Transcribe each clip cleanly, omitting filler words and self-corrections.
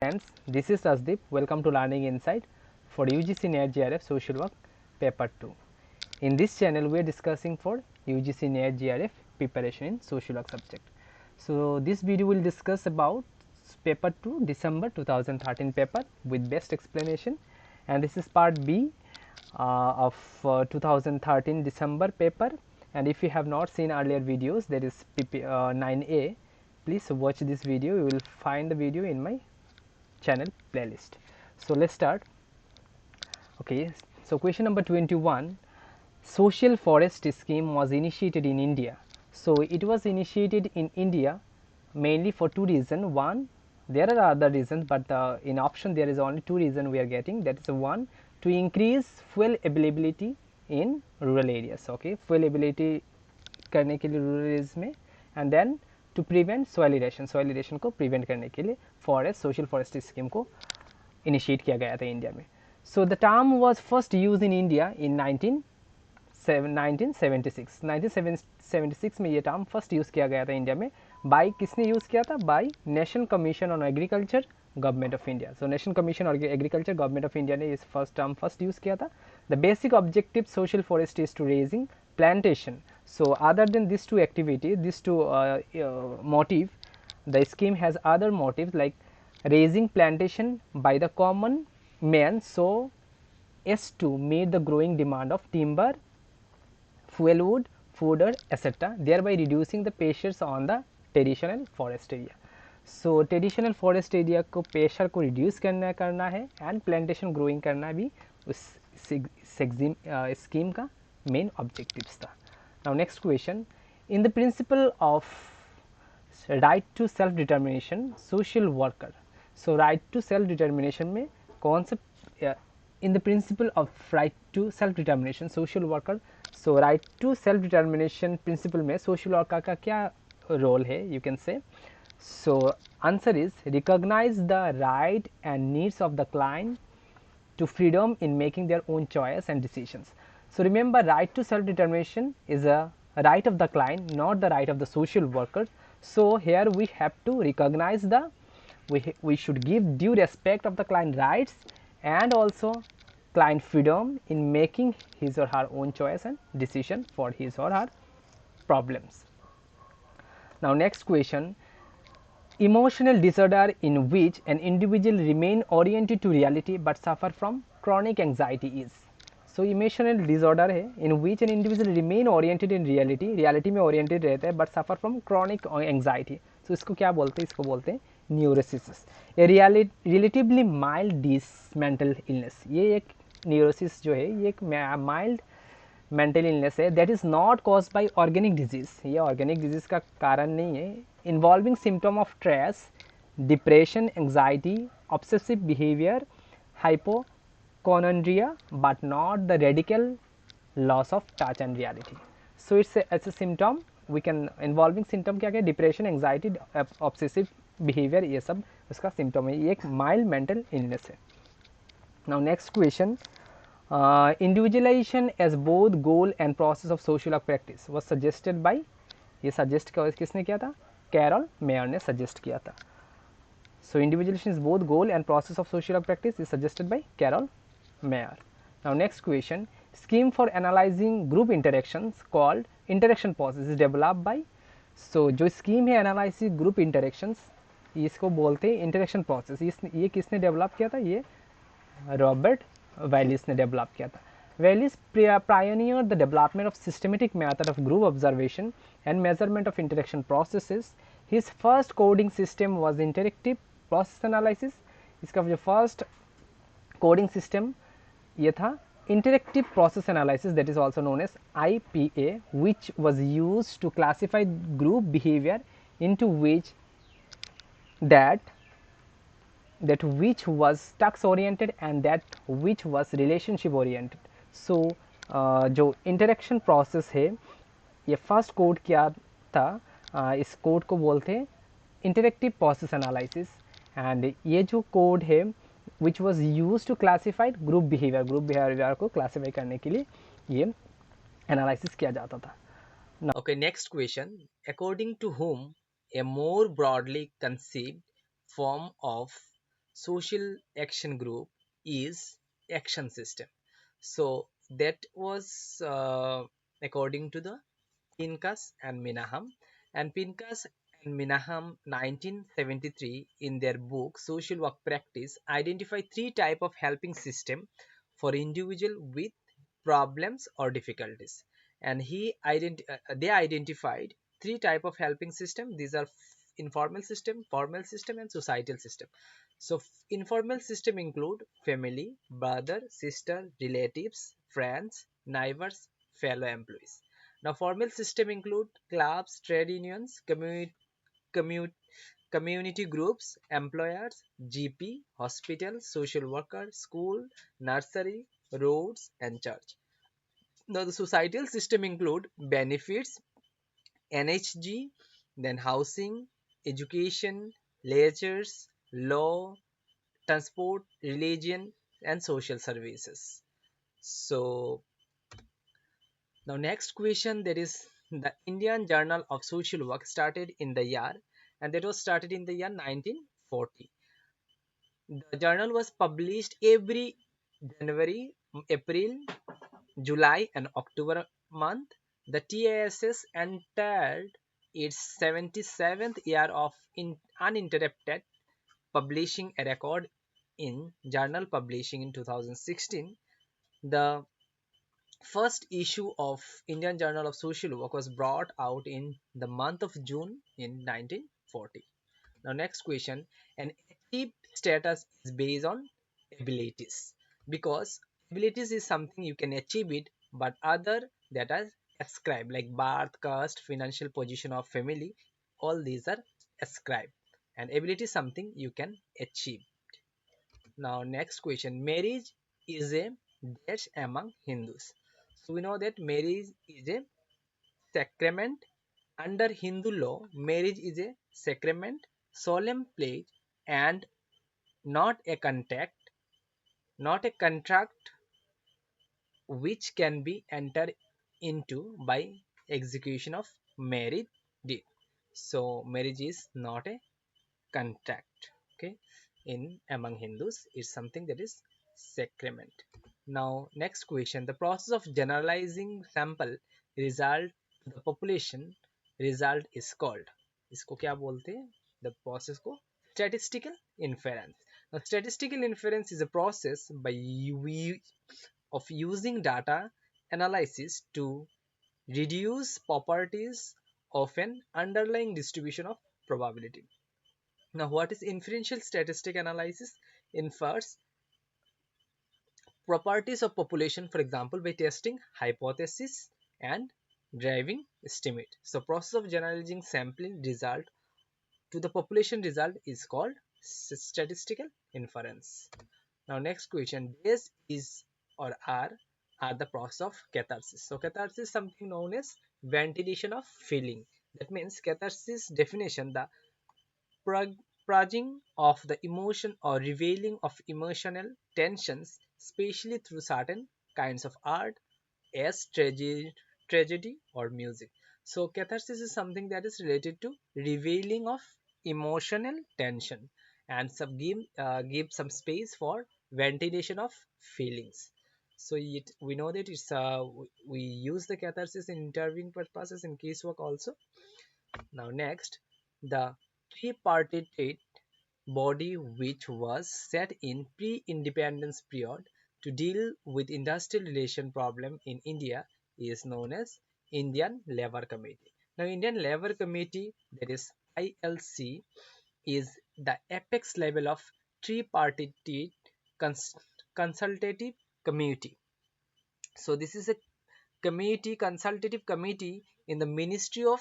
Friends, this is Rajdeep. Welcome to Learning Insight for UGC-NET JRF Social Work Paper 2. In this channel, we are discussing for UGC-NET JRF preparation in Social Work subject. So, this video will discuss about Paper 2 December 2013 paper with best explanation, and this is part B of 2013 December paper. And if you have not seen earlier videos, that is 9A, please watch this video. You will find the video in my channel playlist. So let's start. Okay, so question number 21, social forest scheme was initiated in India. So it was initiated in India mainly for two reasons. One, there are other reasons, but in option there is only two reasons we are getting. That is one, to increase fuel availability in rural areas. Okay, fuel availability करने के लिए rural areas में, and then to prevent soil erosion को prevent करने के लिए forest social forest scheme को initiate किया गया था इंडिया में. So the term was first use in India in 1976 में ये टर्म फर्स्ट यूज़ किया गया था इंडिया में. बाय किसने यूज़ किया था? By national commission on agriculture government of India. So national commission और एग्रीकल्चर गवर्नमेंट ऑफ इंडिया ने इस फर्स्ट टर्म फर्स्ट यूज़ किया था. The basic objective social forest is to raising plantation. So other than these two activities, these two motive, the scheme has other motives like raising plantation by the common man so as to meet the growing demand of timber, fuel wood, fodder, etc., thereby reducing the pressures on the traditional forest area. So traditional forest area को pressure को reduce करना है and plantation growing करना भी उस scheme का main objectives था. Now next question, in the principle of right to self determination social worker. So right to self determination में कौन से in the principle of right to self determination social worker. So right to self determination principle में social worker का क्या role है, you can say. So answer is recognize the right and needs of the client to freedom in making their own choice and decisions. So remember, right to self determination is a right of the client, not the right of the social worker. So here we have to recognize the we should give due respect of the client rights and also client freedom in making his or her own choice and decision for his or her problems. Now next question, emotional disorder in which an individual remain oriented to reality but suffer from chronic anxiety is. So emotional disorder है in which an individual remain oriented in reality में oriented रहता है but suffer from chronic anxiety. So इसको क्या बोलते हैं? इसको बोलते हैं neurosis. A relatively mild dis mental illness. ये एक न्यूरोसिस जो है ये एक माइल्ड मेंटल इलनेस है that is not cause by organic disease. ये ऑर्गेनिक डिजीज़ का कारण नहीं है. Involving symptom of stress, depression, anxiety, obsessive behaviour, hypochondria, but not the radical loss of touch and reality. So it's a symptom we can involving symptom क्या क्या depression, anxiety, obsessive behaviour, ये सब उसका symptom है. ये एक mild mental illness है. Now next question, individualization as both goal and process of social work practice was suggested by. ये सजेस्ट किसने किया था? कैरल मेयर ने सजेस्ट किया था. So individualization is both goal and process of social work practice is suggested by Carol Mayer. Now next question, scheme for analyzing group interactions called interaction process is developed by. So जो scheme है analysis group interactions इसको बोलते हैं interaction process. ये किसने develop किया था? ये रॉबर्ट वैलिस ने डेवलप किया था. Wallis pioneered the development of systematic method of group observation and measurement of interaction processes. His first coding system was interactive process analysis. इसका जो first coding system ये था interactive process analysis, that is also known as IPA, which was used to classify group behavior into which that which was task oriented and that which was relationship oriented. So जो interaction process है ये first code किया था, इस code को बोलते हैं interactive process analysis. And ये जो कोड है which was used to classified group behaviour को क्लासीफाई करने के लिए ये एनालिसिस किया जाता था. Okay, next question. According to whom a more broadly conceived form of social action group is action system. So that was according to the Pincus and Minaham. And Pincus and Minaham 1973 in their book Social Work Practice identify three type of helping system for individual with problems or difficulties. And they identified three type of helping system. These are informal system, formal system, and societal system. So informal system include family, brother, sister, relatives, friends, neighbors, fellow employees. Now, formal system include clubs, trade unions, commu- community groups, employers, GP, hospital, social worker, school, nursery, roads, and church. Now, the societal system include benefits, NHG, then housing, education, leisures, law, transport, religion, and social services. So, now next question, that is the Indian Journal of Social Work started in the year, and that was started in the year 1940. The journal was published every January, April, July, and October month. The TASS entered its 77th year of uninterrupted publishing, a record in journal publishing in 2016. The first issue of Indian Journal of Social Work was brought out in the month of June in 1940. Now, next question. An achieved status is based on abilities, because abilities is something you can achieve it, but other that are ascribed, like birth, caste, financial position of family, all these are ascribed, and ability is something you can achieve. Now, next question. Marriage is a dash among Hindus. So we know that marriage is a sacrament. Under Hindu law, marriage is a sacrament, solemn pledge, and not a contract which can be entered into by execution of marriage deed. So marriage is not a contract. Okay, in among Hindus, it's something that is sacrament. Now, next question. The process of generalizing sample result to the population result is called. इसको क्या बोलते हैं? The process को statistical inference. Now, statistical inference is a process by of using data analysis to reduce properties of an underlying distribution of probability. Now, what is inferential statistic analysis? Infers properties of population, for example, by testing hypothesis and driving estimate. So, process of generalizing sampling result to the population result is called statistical inference. Now, next question. This is or are the process of catharsis. So, catharsis is something known as ventilation of feeling. That means catharsis definition, the purging of the emotion or revealing of emotional tensions, especially through certain kinds of art, as tragedy or music. So, catharsis is something that is related to revealing of emotional tension, and give some space for ventilation of feelings. So, we know that we use the catharsis in interviewing purposes in casework also. Now, next, the tripartite body which was set in pre-independence period to deal with industrial relation problem in India is known as Indian Labour Committee. Now, Indian Labour Committee, that is ILC, is the apex level of tripartite cons- consultative committee. So this is a consultative committee in the Ministry of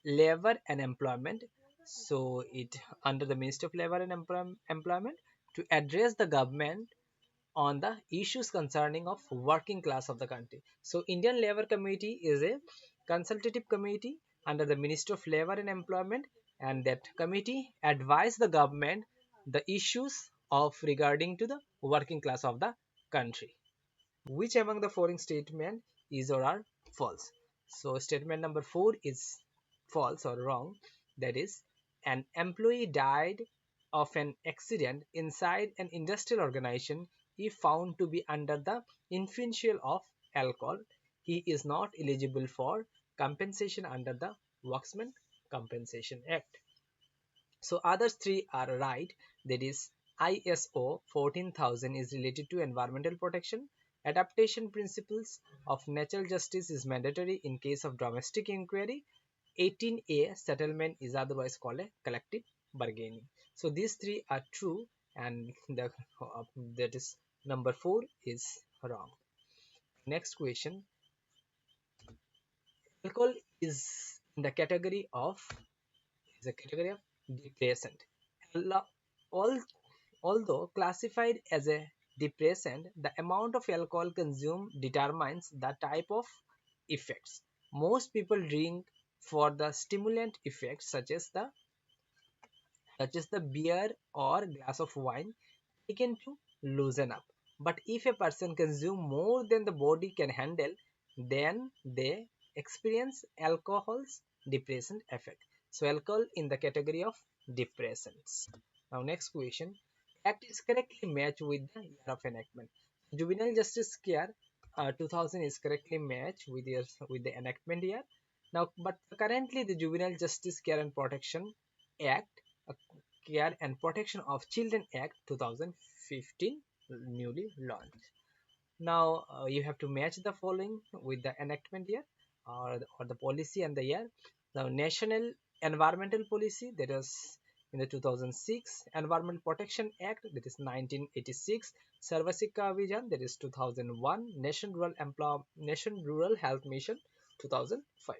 Labor and Employment. So it under the Ministry of Labor and Employment to address the government on the issues concerning of working class of the country. So Indian Labor Committee is a consultative committee under the Ministry of Labor and Employment, and that committee advise the government the issues of regarding to the working class of the country. Which among the following statement is or are false? So statement number 4 is false or wrong. That is, an employee died of an accident inside an industrial organization if found to be under the influence of alcohol, he is not eligible for compensation under the Workmen's Compensation Act. So others three are right. That is, ISO 14000 is related to environmental protection. Adaptation principles of natural justice is mandatory in case of domestic inquiry. 18A settlement is otherwise called a collective bargaining. So these three are true, and that is number 4 is wrong. Next question. Alcohol is in the category of depressant. Al- Although classified as a depressant, the amount of alcohol consumed determines the type of effects. Most people drink for the stimulant effects, such as the beer or glass of wine taken to loosen up. But if a person consumes more than the body can handle, then they experience alcohol's depressant effect. So alcohol in the category of depressants. Now next question. Act is correctly matched with the year of enactment. Juvenile Justice Care 2000 is correctly matched with the enactment year. Now, but currently the Juvenile Justice Care and Protection Act, uh, Care and Protection of Children Act 2015 newly launched. Now you have to match the following with the enactment year, or the policy and the year. Now National Environmental Policy, that is in the 2006, Environment Protection Act, that is 1986, Sarva Shiksha Abhiyan, that is 2001, Nation Rural Health Mission 2005.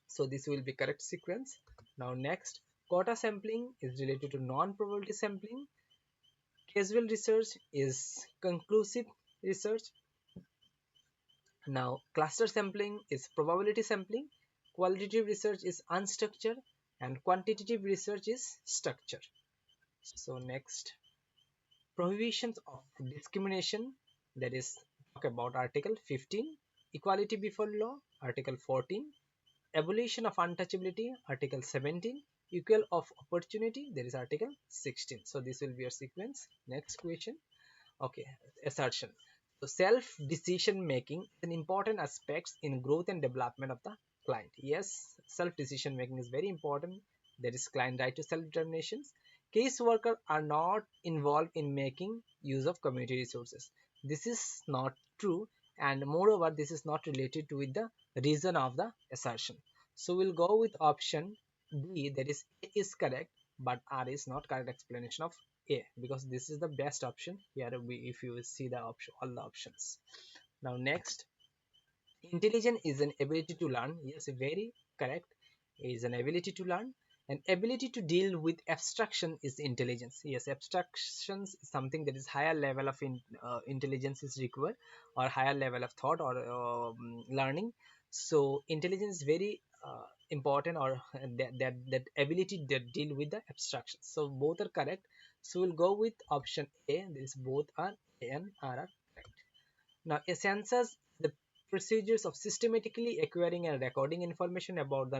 So this will be correct sequence. Now next, quota sampling is related to non-probability sampling. Casual research is conclusive research. Now cluster sampling is probability sampling. Qualitative research is unstructured, and quantitative research is structured. So next, prohibitions of discrimination, that is talk about Article 15, equality before law, Article 14, abolition of untouchability, Article 17, equal of opportunity, there is Article 16. So this will be your sequence. Next question. Okay, assertion. So self decision making is an important aspect in growth and development of the client. Yes, self decision making is very important. There is client right to self determination. Case workers are not involved in making use of community resources. This is not true, and moreover this is not related to with the reason of the assertion. So we'll go with option B, that is A is correct but R is not correct explanation of A, because this is the best option here. If you see the option, all the options. Now next, intelligence is an ability to learn. Yes, very correct. Is an ability to learn. An ability to deal with abstraction is intelligence. Yes, abstractions is something that is higher level of intelligence is required, or higher level of thought, or learning. So intelligence is very important, or that ability that deal with the abstraction. So both are correct. So we'll go with option A. This both are A and R are correct. Now, a census is the procedures of systematically acquiring and recording information about the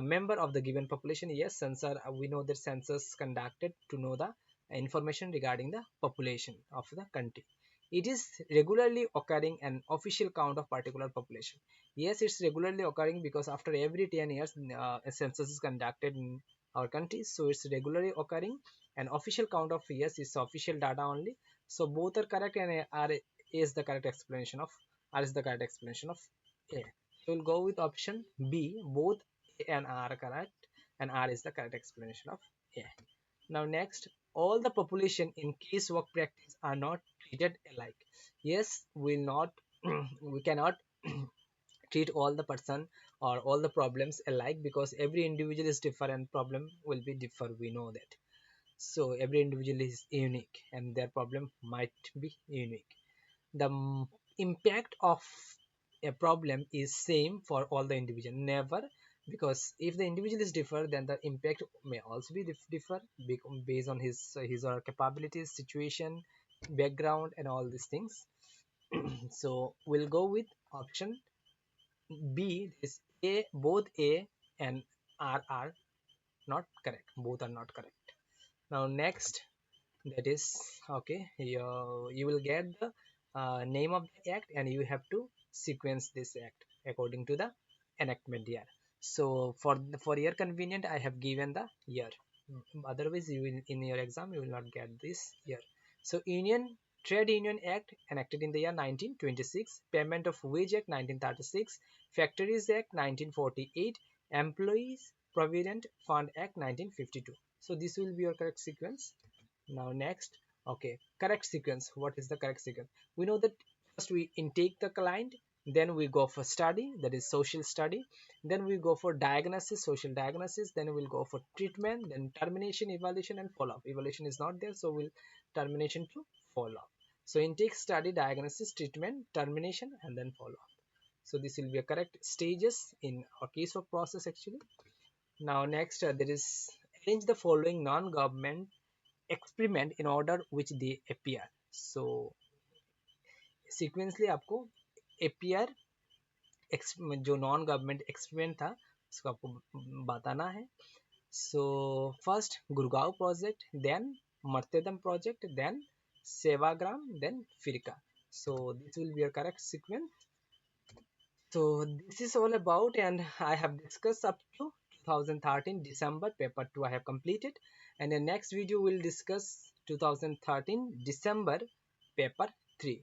member of the given population. Yes, census, we know that census conducted to know the information regarding the population of the country. It is regularly occurring an official count of particular population. Yes, it's regularly occurring because after every 10 years a census is conducted in our country. So it's regularly occurring. An official count of years is official data only. So both are correct, and are is the correct explanation of R is the correct explanation of A. So we'll go with option B. Both A and R are correct, and R is the correct explanation of A. Now next, all the population in case work practice are not treated alike. Yes, we'll not we cannot treat all the person or all the problems alike, because every individual is different, problem will be different, we know that. So every individual is unique and their problem might be unique. The impact of a problem is same for all the individual, never, because if the individual is differ, then the impact may also be differ based on his or her capabilities, situation, background, and all these things. So we'll go with option B. Is A, both A and R are not correct, both are not correct. Now next, that is, okay, you will get the name of the act, and you have to sequence this act according to the enactment year. So for your convenient, I have given the year. Otherwise, you will, in your exam, you will not get this year. So Trade Union Act enacted in the year 1926, Payment of Wage Act 1936, Factories Act 1948, Employees Provident Fund Act 1952. So this will be your correct sequence. Now next, okay, correct sequence. What is the correct sequence? We know that first we intake the client, then we go for study, that is social study, then we go for diagnosis, social diagnosis, then we'll go for treatment, then termination, evaluation, and follow-up. Evaluation is not there, so we'll termination to follow-up. So intake, study, diagnosis, treatment, termination, and then follow-up. So this will be a correct stages in our case of process actually. Now next, there is arrange the following non-government experiment in order which they appear. So sequentially आपको appear जो non government experiment था उसको आपको बताना है. So first Gurgaon project, then Marthandam project, then Sevagram, then Firka. So this will be your correct sequence. So this is all about, and I have discussed up to 2013 December paper 2 I have completed, and the next video will discuss 2013 December paper 3.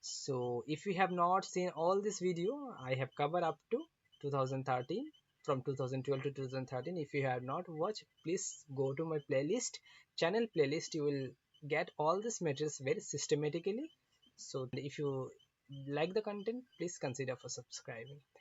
So if you have not seen all this video, I have covered up to 2013 from 2012 to 2013. If you have not watched, please go to my playlist, channel playlist. You will get all this materials very systematically. So if you like the content, please consider for subscribing. Thank you.